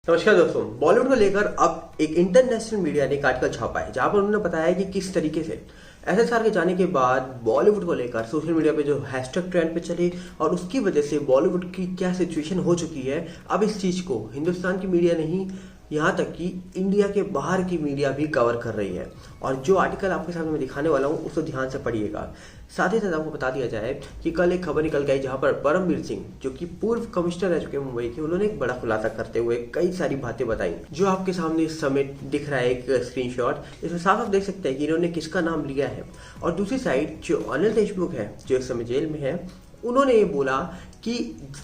नमस्कार दोस्तों। बॉलीवुड को लेकर अब एक इंटरनेशनल मीडिया ने एक आर्टिकल छापा है जहां पर उन्होंने बताया है कि किस तरीके से एसएसआर के जाने के बाद बॉलीवुड को लेकर सोशल मीडिया पे जो हैशटैग ट्रेंड पे चले और उसकी वजह से बॉलीवुड की क्या सिचुएशन हो चुकी है। अब इस चीज को हिंदुस्तान की मीडिया नहीं, यहाँ तक कि इंडिया के बाहर की मीडिया भी कवर कर रही है। और जो आर्टिकल आपके सामने मैं दिखाने वाला हूँ उसको ध्यान से पढ़िएगा। साथ ही साथ आपको बता दिया जाए कि कल एक खबर निकल गई जहां पर परमवीर सिंह, जो कि पूर्व कमिश्नर रह चुके मुंबई के, उन्होंने एक बड़ा खुलासा करते हुए कई सारी बातें बताई जो आपके सामने इस समय दिख रहा है। एक स्क्रीनशॉट, इसमें साफ आप देख सकते हैं कि इन्होंने किसका नाम लिया है। और दूसरी साइड जो अनिल देशमुख है, जो इस समय जेल में है, उन्होंने ये बोला कि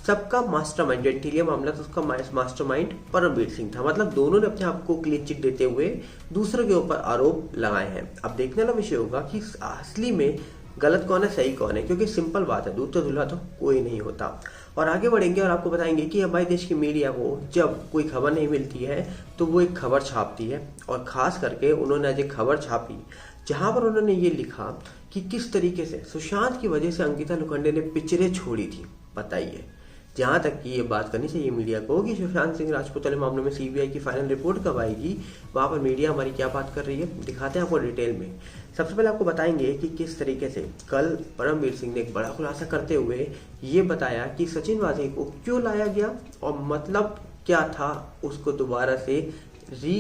सबका मास्टरमाइंड, जो एंटीलिया मामला था उसका मास्टरमाइंड परमवीर सिंह था। मतलब दोनों ने अपने आप को क्लीन चिट देते हुए दूसरों के ऊपर आरोप लगाए हैं। अब देखने वाला विषय होगा कि असली में गलत कौन है, सही कौन है, क्योंकि सिंपल बात है, दूध तो दूल्हा तो कोई नहीं होता। और आगे बढ़ेंगे और आपको बताएंगे कि हमारे देश की मीडिया को जब कोई खबर नहीं मिलती है तो वो एक खबर छापती है। और खास करके उन्होंने आज एक खबर छापी जहां पर उन्होंने ये लिखा कि किस तरीके से सुशांत की वजह से अंकिता लोखंडे ने पिक्चरें छोड़ी थी। बताइए, जहां तक कि ये बात करनी चाहिए मीडिया को कि सुशांत सिंह राजपूत वाले मामले में सीबीआई की फाइनल रिपोर्ट कब आएगी, वहां पर मीडिया हमारी क्या बात कर रही है, दिखाते हैं आपको डिटेल में। सबसे पहले आपको बताएंगे कि किस तरीके से कल परमवीर सिंह ने एक बड़ा खुलासा करते हुए ये बताया कि सचिन वाजे को क्यों लाया गया और मतलब क्या था उसको दोबारा से री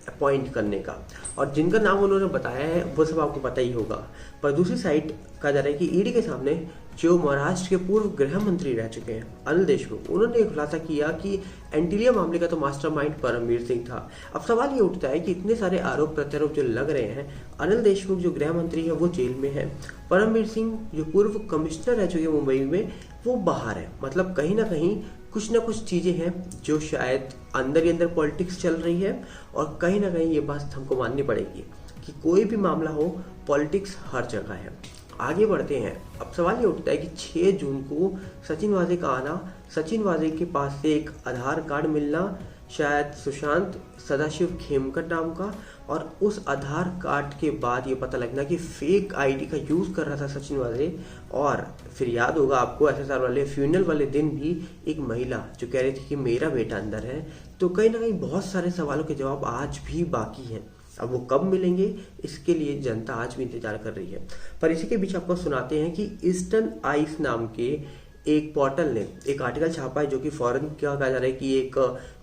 अपॉइंट करने का। और जिनका नाम उन्होंने बताया है वो सब आपको पता ही होगा। पर दूसरी साइड कहा जा रहा है कि ईडी के सामने जो महाराष्ट्र के पूर्व गृह मंत्री रह चुके हैं अनिल देशमुख, उन्होंने एक खुलासा किया कि एंटीलिया मामले का तो मास्टरमाइंड परमवीर सिंह था। अब सवाल ये उठता है कि इतने सारे आरोप प्रत्यारोप जो लग रहे हैं, अनिल देशमुख जो गृह मंत्री है वो जेल में है, परमवीर सिंह जो पूर्व कमिश्नर रह चुके हैं मुंबई में वो बाहर है। मतलब कहीं ना कहीं कुछ ना कुछ चीजें हैं जो शायद अंदर ही अंदर पॉलिटिक्स चल रही है। और कहीं ना कहीं ये बात हमको माननी पड़ेगी कि कोई भी मामला हो, पॉलिटिक्स हर जगह है। आगे बढ़ते हैं। अब सवाल ये उठता है कि 6 जून को सचिन वाजे का आना, सचिन वाजे के पास से एक आधार कार्ड मिलना, शायद सुशांत सदाशिव खेमकर नाम का, और उस आधार कार्ड के बाद ये पता लगना कि फेक आईडी का यूज कर रहा था सचिन वाजे। और फिर याद होगा आपको एसएसआर वाले फ्यूनल वाले दिन भी एक महिला जो कह रही थी कि मेरा बेटा अंदर है। तो कहीं ना कहीं बहुत सारे सवालों के जवाब आज भी बाकी हैं। अब वो कब मिलेंगे इसके लिए जनता आज भी इंतजार कर रही है। पर इसी के बीच आपको सुनाते हैं कि ईस्टर्न आइस नाम के एक पोर्टल ने एक आर्टिकल छापा है जो कि फॉरेन क्या कहा जा रहा है कि एक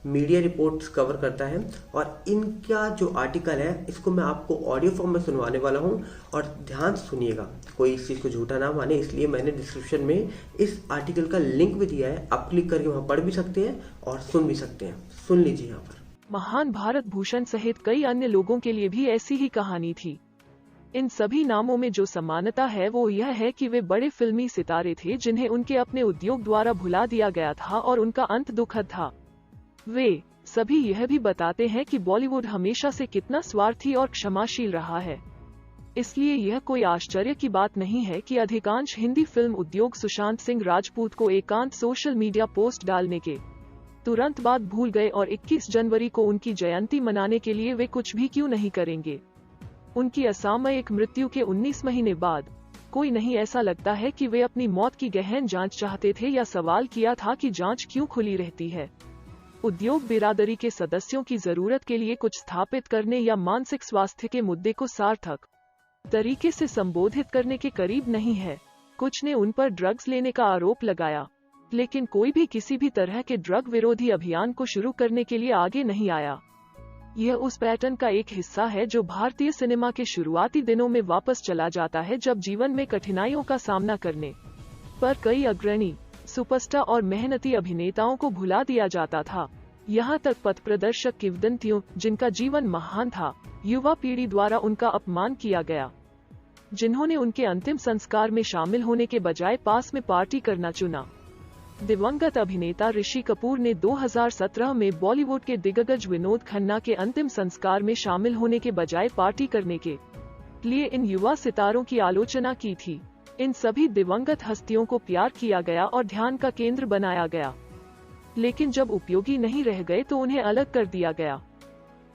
मीडिया रिपोर्ट्स कवर करता है। और इनका जो आर्टिकल है इसको मैं आपको ऑडियो फॉर्म में सुनवाने वाला हूं और ध्यान से सुनिएगा, कोई इस चीज को झूठा ना माने। इसलिए मैंने डिस्क्रिप्शन में इस आर्टिकल का लिंक भी दिया है, आप क्लिक करके वहां पढ़ भी सकते हैं और सुन भी सकते हैं। सुन लीजिए यहाँ पर। महान भारत भूषण सहित कई अन्य लोगों के लिए भी ऐसी ही कहानी थी। इन सभी नामों में जो समानता है वो यह है कि वे बड़े फिल्मी सितारे थे जिन्हें उनके अपने उद्योग द्वारा भुला दिया गया था और उनका अंत दुखद था। वे सभी यह भी बताते हैं कि बॉलीवुड हमेशा से कितना स्वार्थी और क्षमाशील रहा है। इसलिए यह कोई आश्चर्य की बात नहीं है कि अधिकांश हिंदी फिल्म उद्योग सुशांत सिंह राजपूत को एकांत सोशल मीडिया पोस्ट डालने के तुरंत बाद भूल गए और 21 जनवरी को उनकी जयंती मनाने के लिए वे कुछ भी क्यों नहीं करेंगे। उनकी असामयिक मृत्यु के 19 महीने बाद कोई नहीं ऐसा लगता है कि वे अपनी मौत की गहन जांच चाहते थे या सवाल किया था कि जांच क्यों खुली रहती है। उद्योग बिरादरी के सदस्यों की जरूरत के लिए कुछ स्थापित करने या मानसिक स्वास्थ्य के मुद्दे को सार्थक तरीके से संबोधित करने के करीब नहीं है। कुछ ने उन पर ड्रग्स लेने का आरोप लगाया, लेकिन कोई भी किसी भी तरह के ड्रग विरोधी अभियान को शुरू करने के लिए आगे नहीं आया। यह उस पैटर्न का एक हिस्सा है जो भारतीय सिनेमा के शुरुआती दिनों में वापस चला जाता है, जब जीवन में कठिनाइयों का सामना करने पर कई अग्रणी सुपरस्टार और मेहनती अभिनेताओं को भुला दिया जाता था। यहाँ तक पथ प्रदर्शक किंवदंतियों जिनका जीवन महान था, युवा पीढ़ी द्वारा उनका अपमान किया गया, जिन्होंने उनके अंतिम संस्कार में शामिल होने के बजाय पास में पार्टी करना चुना। दिवंगत अभिनेता ऋषि कपूर ने 2017 में बॉलीवुड के दिग्गज विनोद खन्ना के अंतिम संस्कार में शामिल होने के बजाय पार्टी करने के लिए इन युवा सितारों की आलोचना की थी। इन सभी दिवंगत हस्तियों को प्यार किया गया और ध्यान का केंद्र बनाया गया, लेकिन जब उपयोगी नहीं रह गए तो उन्हें अलग कर दिया गया।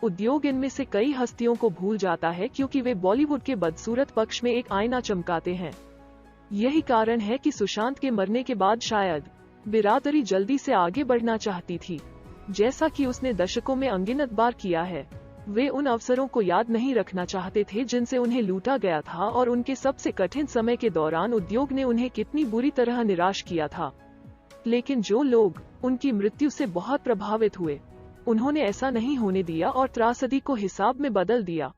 उद्योग इनमें से कई हस्तियों को भूल जाता है क्योंकि वे बॉलीवुड के बदसूरत पक्ष में एक आईना चमकाते हैं। यही कारण है कि सुशांत के मरने के बाद शायद बिरादरी जल्दी से आगे बढ़ना चाहती थी। जैसा कि उसने दशकों में अनगिनत बार किया है। वे उन अवसरों को याद नहीं रखना चाहते थे जिनसे उन्हें लूटा गया था और उनके सबसे कठिन समय के दौरान उद्योग ने उन्हें कितनी बुरी तरह निराश किया था। लेकिन जो लोग उनकी मृत्यु से बहुत प्रभावित हुए, उन्होंने ऐसा नहीं होने दिया और त्रासदी को हिसाब में बदल दिया।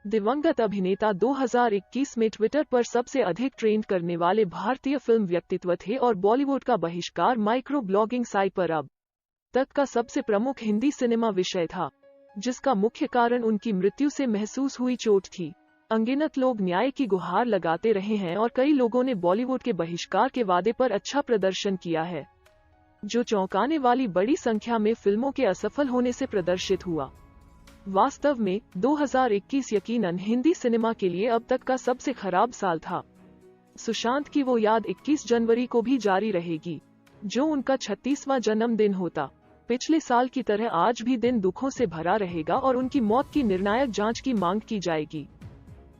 दिवंगत अभिनेता 2021 में ट्विटर पर सबसे अधिक ट्रेंड करने वाले भारतीय फिल्म व्यक्तित्व थे और बॉलीवुड का बहिष्कार माइक्रो ब्लॉगिंग साइट पर अब तक का सबसे प्रमुख हिंदी सिनेमा विषय था, जिसका मुख्य कारण उनकी मृत्यु से महसूस हुई चोट थी। अनगिनत लोग न्याय की गुहार लगाते रहे हैं और कई लोगों ने बॉलीवुड के बहिष्कार के वादे पर अच्छा प्रदर्शन किया है, जो चौंकाने वाली बड़ी संख्या में फिल्मों के असफल होने से प्रदर्शित हुआ। वास्तव में 2021 यकीनन हिंदी सिनेमा के लिए अब तक का सबसे खराब साल था। सुशांत की वो याद 21 जनवरी को भी जारी रहेगी, जो उनका 36वां जन्मदिन होता। पिछले साल की तरह आज भी दिन दुखों से भरा रहेगा और उनकी मौत की निर्णायक जांच की मांग की जाएगी।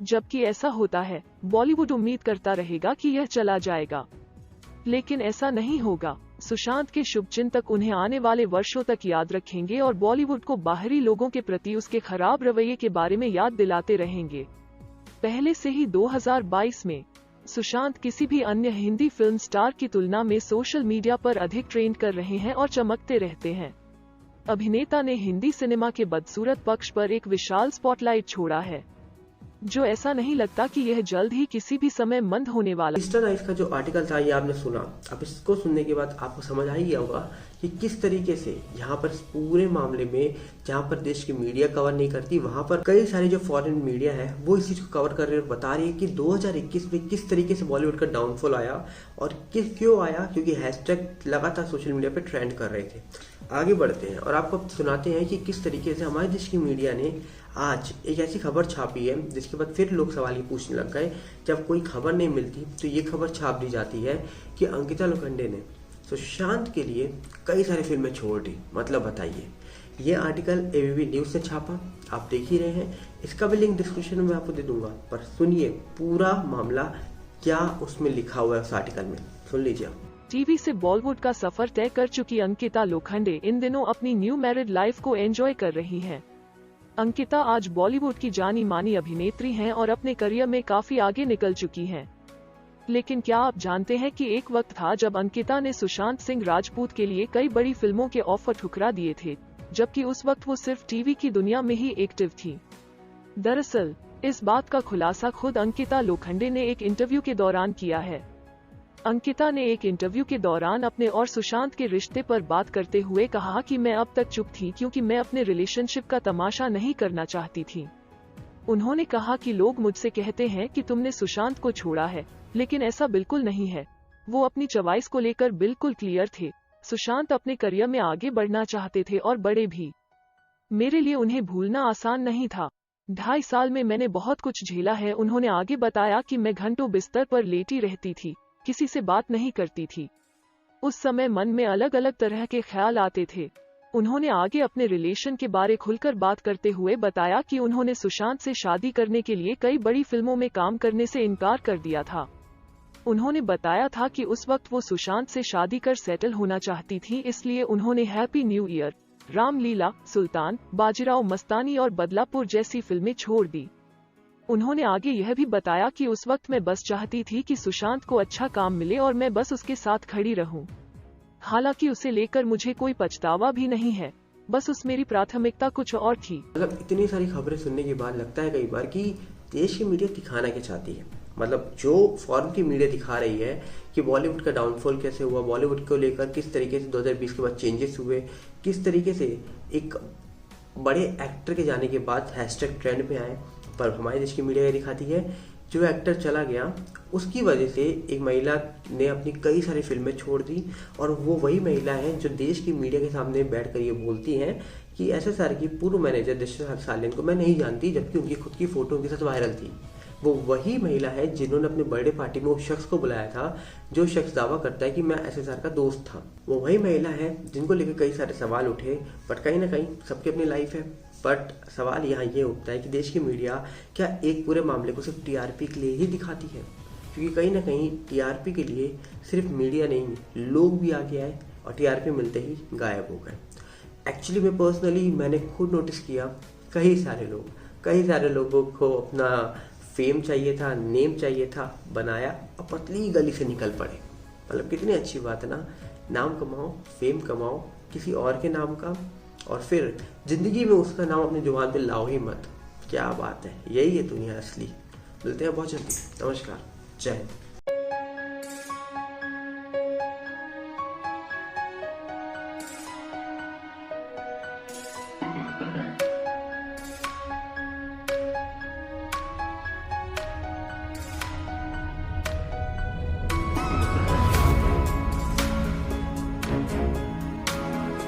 जबकि ऐसा होता है, बॉलीवुड उम्मीद करता रहेगा कि यह चला जाएगा, लेकिन ऐसा नहीं होगा। सुशांत के शुभचिंतक उन्हें आने वाले वर्षों तक याद रखेंगे और बॉलीवुड को बाहरी लोगों के प्रति उसके खराब रवैये के बारे में याद दिलाते रहेंगे। पहले से ही 2022 में सुशांत किसी भी अन्य हिंदी फिल्म स्टार की तुलना में सोशल मीडिया पर अधिक ट्रेंड कर रहे हैं और चमकते रहते हैं। अभिनेता ने हिंदी सिनेमा के बदसूरत पक्ष पर एक विशाल स्पॉटलाइट छोड़ा है, जो ऐसा नहीं लगता कि यह जल्द ही किसी भी समय मंद होने वाला। मिस्टर नाइस का जो आर्टिकल था ये आपने सुना। अब इसको सुनने के बाद आपको समझ आ ही गया होगा कि किस तरीके से यहाँ पर पूरे मामले में, जहाँ पर देश की मीडिया कवर नहीं करती, वहाँ पर कई सारे जो फॉरेन मीडिया है वो इस चीज को कवर कर रहे हैं, बता रही है कि 2021 में किस तरीके से बॉलीवुड का डाउनफॉल आया और क्यों आया, क्योंकि हैशटैग लगातार सोशल मीडिया पे ट्रेंड कर रहे थे। आगे बढ़ते हैं और आपको सुनाते हैं कि किस तरीके से हमारे देश की मीडिया ने आज एक ऐसी खबर छापी है जिसके बाद फिर लोग सवाल ये पूछने लग गए, जब कोई खबर नहीं मिलती तो ये खबर छाप दी जाती है कि अंकिता लोखंडे ने सुशांत के लिए कई सारी फिल्में छोड़ दी। मतलब बताइए, ये आर्टिकल एबीपी न्यूज से छापा, आप देख ही रहे हैं। इसका भी लिंक डिस्क्रिप्शन में आपको दे दूंगा, पर सुनिए पूरा मामला क्या उसमें लिखा हुआ है उस आर्टिकल में, सुन लीजिए आप। टीवी से बॉलीवुड का सफर तय कर चुकी अंकिता लोखंडे इन दिनों अपनी न्यू मैरिड लाइफ को एंजॉय कर रही हैं। अंकिता आज बॉलीवुड की जानी मानी अभिनेत्री हैं और अपने करियर में काफी आगे निकल चुकी हैं। लेकिन क्या आप जानते हैं कि एक वक्त था जब अंकिता ने सुशांत सिंह राजपूत के लिए कई बड़ी फिल्मों के ऑफर ठुकरा दिए थे, जबकि उस वक्त वो सिर्फ टीवी की दुनिया में ही एक्टिव थी। दरअसल इस बात का खुलासा खुद अंकिता लोखंडे ने एक इंटरव्यू के दौरान किया है। अंकिता ने एक इंटरव्यू के दौरान अपने और सुशांत के रिश्ते पर बात करते हुए कहा कि मैं अब तक चुप थी क्योंकि मैं अपने रिलेशनशिप का तमाशा नहीं करना चाहती थी। उन्होंने कहा कि लोग मुझसे कहते हैं कि तुमने सुशांत को छोड़ा है, लेकिन ऐसा बिल्कुल नहीं है। वो अपनी चॉइस को लेकर बिल्कुल क्लियर थे। सुशांत अपने करियर में आगे बढ़ना चाहते थे और बड़े भी। मेरे लिए उन्हें भूलना आसान नहीं था। 2.5 साल में मैंने बहुत कुछ झेला है। उन्होंने आगे बताया कि मैं घंटों बिस्तर पर लेटी रहती थी, किसी से बात नहीं करती थी। उस समय मन में अलग अलग तरह के ख्याल आते थे। उन्होंने आगे अपने रिलेशन के बारे खुलकर बात करते हुए बताया कि उन्होंने सुशांत से शादी करने के लिए कई बड़ी फिल्मों में काम करने से इनकार कर दिया था। उन्होंने बताया था कि उस वक्त वो सुशांत से शादी कर सेटल होना चाहती थी, इसलिए उन्होंने हैप्पी न्यू ईयर, रामलीला, सुल्तान, बाजीराव मस्तानी और बदलापुर जैसी फिल्में छोड़ दी। उन्होंने आगे यह भी बताया कि उस वक्त मैं बस चाहती थी कि सुशांत को अच्छा काम मिले और मैं बस उसके साथ खड़ी रहूं। हालांकि उसे लेकर मुझे कोई पछतावा भी नहीं है, बस उस मेरी प्राथमिकता कुछ और थी। मतलब इतनी सारी खबरें सुनने के बाद लगता है कई बार कि देश की मीडिया दिखाना क्या चाहती है। मतलब जो फॉरेन की मीडिया दिखा रही है कि बॉलीवुड का डाउनफॉल कैसे हुआ, बॉलीवुड को लेकर किस तरीके से 2020 के बाद चेंजेस हुए, किस तरीके से एक बड़े एक्टर के जाने के बाद हैशटैग ट्रेंड पे आए, पर हमारे देश की मीडिया ये दिखाती है जो एक्टर चला गया उसकी वजह से एक महिला ने अपनी कई सारी फिल्में छोड़ दी, और वो वही महिला है जो देश की मीडिया के सामने बैठकर ये बोलती हैं कि एसएसआर की पूर्व मैनेजर दिशा सालिन को मैं नहीं जानती, जबकि उनकी खुद की फोटो उनके साथ वायरल थी। वो वही महिला है जिन्होंने अपने बर्थडे पार्टी में उस शख्स को बुलाया था जो शख्स दावा करता है कि मैं एसएसआर का दोस्त था। वो वही महिला है जिनको लेकर कई सारे सवाल उठे, बट कहीं ना कहीं सबकी अपनी लाइफ है। बट सवाल यहाँ ये उठता है कि देश की मीडिया क्या एक पूरे मामले को सिर्फ टीआरपी के लिए ही दिखाती है, क्योंकि कहीं ना कहीं टीआरपी के लिए सिर्फ मीडिया नहीं, लोग भी आगे आए और टीआरपी मिलते ही गायब हो गए। एक्चुअली में पर्सनली मैंने खुद नोटिस किया, कई सारे लोगों को अपना फेम चाहिए था, नेम चाहिए था, बनाया और पतली गली से निकल पड़े। मतलब कितनी अच्छी बात है ना, नाम कमाओ, फेम कमाओ किसी और के नाम का, और फिर जिंदगी में उसका नाम अपनी जुबान पे लाओ ही मत। क्या बात है, यही है दुनिया असली। मिलते हैं बहुत जल्दी। नमस्कार, जय हिंद।